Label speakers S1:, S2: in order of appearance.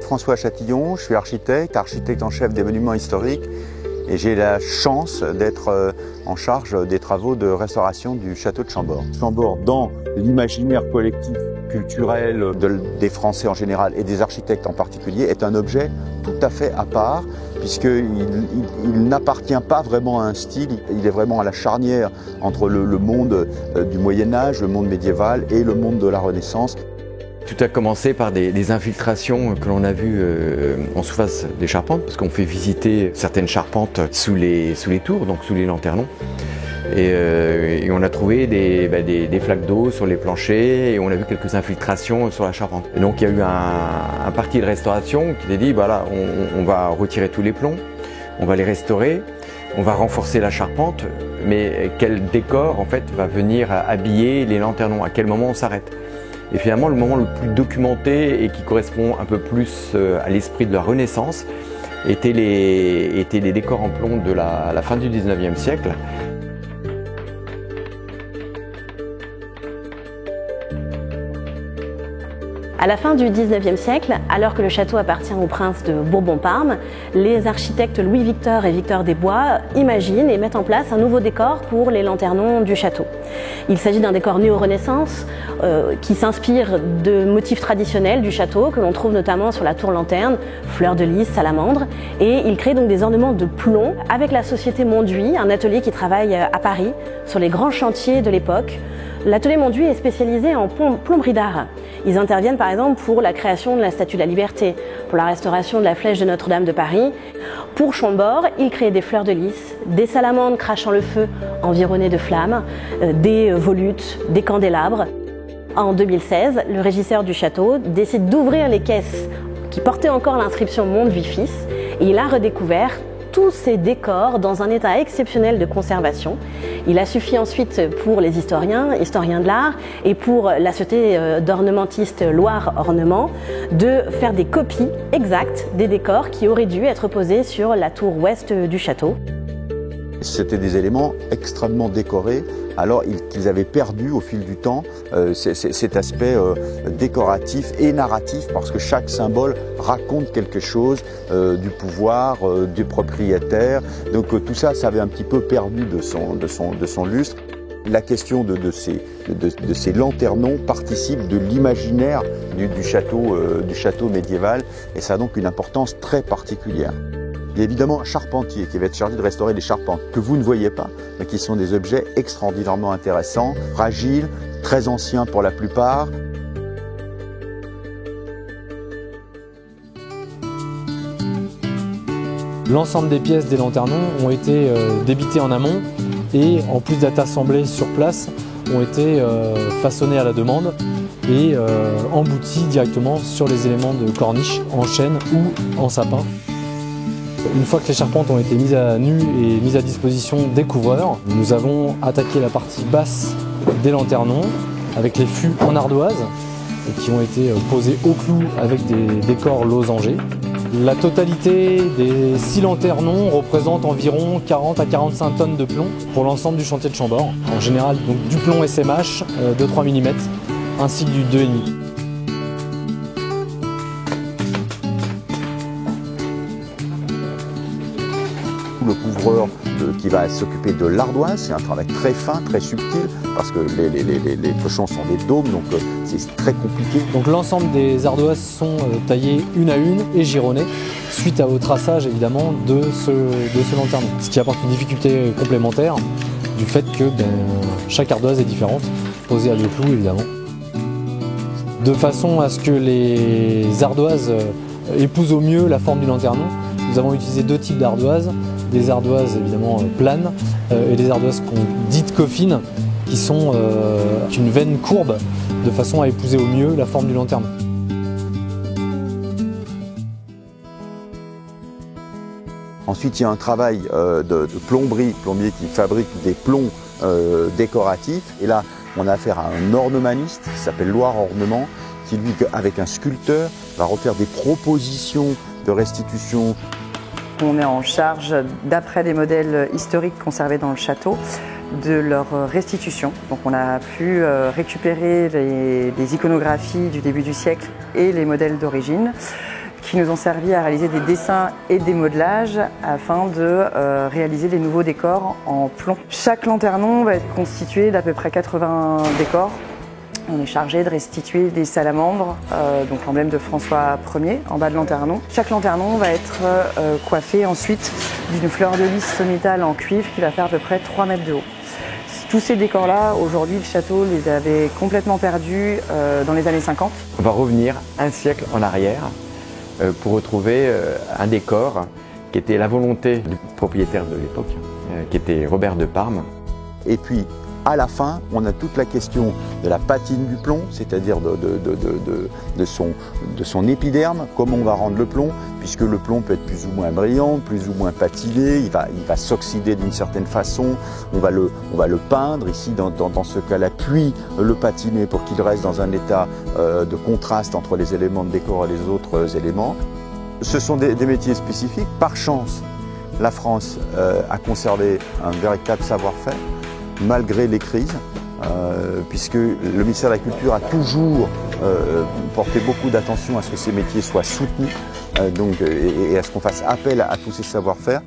S1: François Chatillon, je suis architecte en chef des monuments historiques et j'ai la chance d'être en charge des travaux de restauration du château de Chambord. Chambord, dans l'imaginaire collectif culturel des Français en général et des architectes en particulier, est un objet tout à fait à part puisqu'il n'appartient pas vraiment à un style, il est vraiment à la charnière entre le monde du Moyen-Âge, le monde médiéval et le monde de la Renaissance.
S2: Tout a commencé par des infiltrations que l'on a vues en surface des charpentes, parce qu'on fait visiter certaines charpentes sous les tours, donc sous les lanternons. Et on a trouvé des flaques d'eau sur les planchers et on a vu quelques infiltrations sur la charpente. Et donc il y a eu un parti de restauration qui s'est dit, voilà, on va retirer tous les plombs, on va les restaurer, on va renforcer la charpente, mais quel décor en fait va venir habiller les lanternons, à quel moment on s'arrête? Et finalement, le moment le plus documenté et qui correspond un peu plus à l'esprit de la Renaissance étaient les décors en plomb de la fin du 19e siècle.
S3: À la fin du XIXe siècle, alors que le château appartient au prince de Bourbon-Parme, les architectes Louis-Victor et Victor Desbois imaginent et mettent en place un nouveau décor pour les lanternons du château. Il s'agit d'un décor néo-renaissance qui s'inspire de motifs traditionnels du château que l'on trouve notamment sur la tour lanterne, fleurs de lys, salamandres, et il crée donc des ornements de plomb avec la société Monduit, un atelier qui travaille à Paris sur les grands chantiers de l'époque. L'atelier Monduit est spécialisé en plomberie d'art. Ils interviennent par exemple pour la création de la Statue de la Liberté, pour la restauration de la flèche de Notre-Dame de Paris. Pour Chambord, ils créent des fleurs de lys, des salamandres crachant le feu environnées de flammes, des volutes, des candélabres. En 2016, le régisseur du château décide d'ouvrir les caisses qui portaient encore l'inscription Monduit fils et il a redécouvert tous ces décors dans un état exceptionnel de conservation. Il a suffi ensuite pour les historiens de l'art et pour la société d'ornementistes Loire Ornement de faire des copies exactes des décors qui auraient dû être posés sur la tour ouest du château.
S1: C'était des éléments extrêmement décorés, alors qu'ils avaient perdu au fil du temps cet aspect décoratif et narratif, parce que chaque symbole raconte quelque chose du pouvoir, du propriétaire. Donc tout ça, ça avait un petit peu perdu de son lustre. La question de ces lanternons participe de l'imaginaire du château médiéval, et ça a donc une importance très particulière. Il y a évidemment un charpentier qui va être chargé de restaurer les charpentes que vous ne voyez pas, mais qui sont des objets extraordinairement intéressants, fragiles, très anciens pour la plupart.
S4: L'ensemble des pièces des lanternons ont été débitées en amont et en plus d'être assemblées sur place, ont été façonnées à la demande et embouties directement sur les éléments de corniche en chêne ou en sapin. Une fois que les charpentes ont été mises à nu et mises à disposition des couvreurs, nous avons attaqué la partie basse des lanternons avec les fûts en ardoise qui ont été posés au clou avec des décors losangés. La totalité des 6 lanternons représente environ 40 à 45 tonnes de plomb pour l'ensemble du chantier de Chambord. En général, donc, du plomb SMH de 3 mm ainsi que du 2,5 mm.
S1: Le couvreur qui va s'occuper de l'ardoise, c'est un travail très fin, très subtil, parce que les cochons sont des dômes, donc c'est très compliqué.
S4: Donc l'ensemble des ardoises sont taillées une à une et gironnées, suite au traçage évidemment de ce lanternon. Ce qui apporte une difficulté complémentaire du fait que chaque ardoise est différente, posée à 2 clous évidemment. De façon à ce que les ardoises épousent au mieux la forme du lanternon, nous avons utilisé 2 types d'ardoises. Des ardoises évidemment planes et des ardoises dites coffines qui sont une veine courbe de façon à épouser au mieux la forme du lanternon.
S1: Ensuite, il y a un travail de plombier qui fabrique des plombs décoratifs. Et là, on a affaire à un ornemaniste qui s'appelle Loire Ornement, qui lui, avec un sculpteur, va refaire des propositions de restitution.
S5: On est en charge, d'après les modèles historiques conservés dans le château, de leur restitution. Donc on a pu récupérer les iconographies du début du siècle et les modèles d'origine qui nous ont servi à réaliser des dessins et des modelages afin de réaliser des nouveaux décors en plomb. Chaque lanternon va être constitué d'à peu près 80 décors. On est chargé de restituer des salamandres, donc l'emblème de François Ier en bas de lanternon. Chaque lanternon va être coiffé ensuite d'une fleur de lys sommitale en cuivre qui va faire à peu près 3 mètres de haut. Tous ces décors-là, aujourd'hui, le château les avait complètement perdus dans les années 50.
S2: On va revenir un siècle en arrière pour retrouver un décor qui était la volonté du propriétaire de l'époque, qui était Robert de Parme.
S1: Et puis, à la fin, on a toute la question de la patine du plomb, c'est-à-dire de son épiderme, comment on va rendre le plomb, puisque le plomb peut être plus ou moins brillant, plus ou moins patiné, il va s'oxyder d'une certaine façon, on va le peindre, ici dans ce cas-là, puis le patiner pour qu'il reste dans un état de contraste entre les éléments de décor et les autres éléments. Ce sont des métiers spécifiques. Par chance, la France a conservé un véritable savoir-faire, malgré les crises, puisque le ministère de la Culture a toujours porté beaucoup d'attention à ce que ces métiers soient soutenus et à ce qu'on fasse appel à tous ces savoir-faire.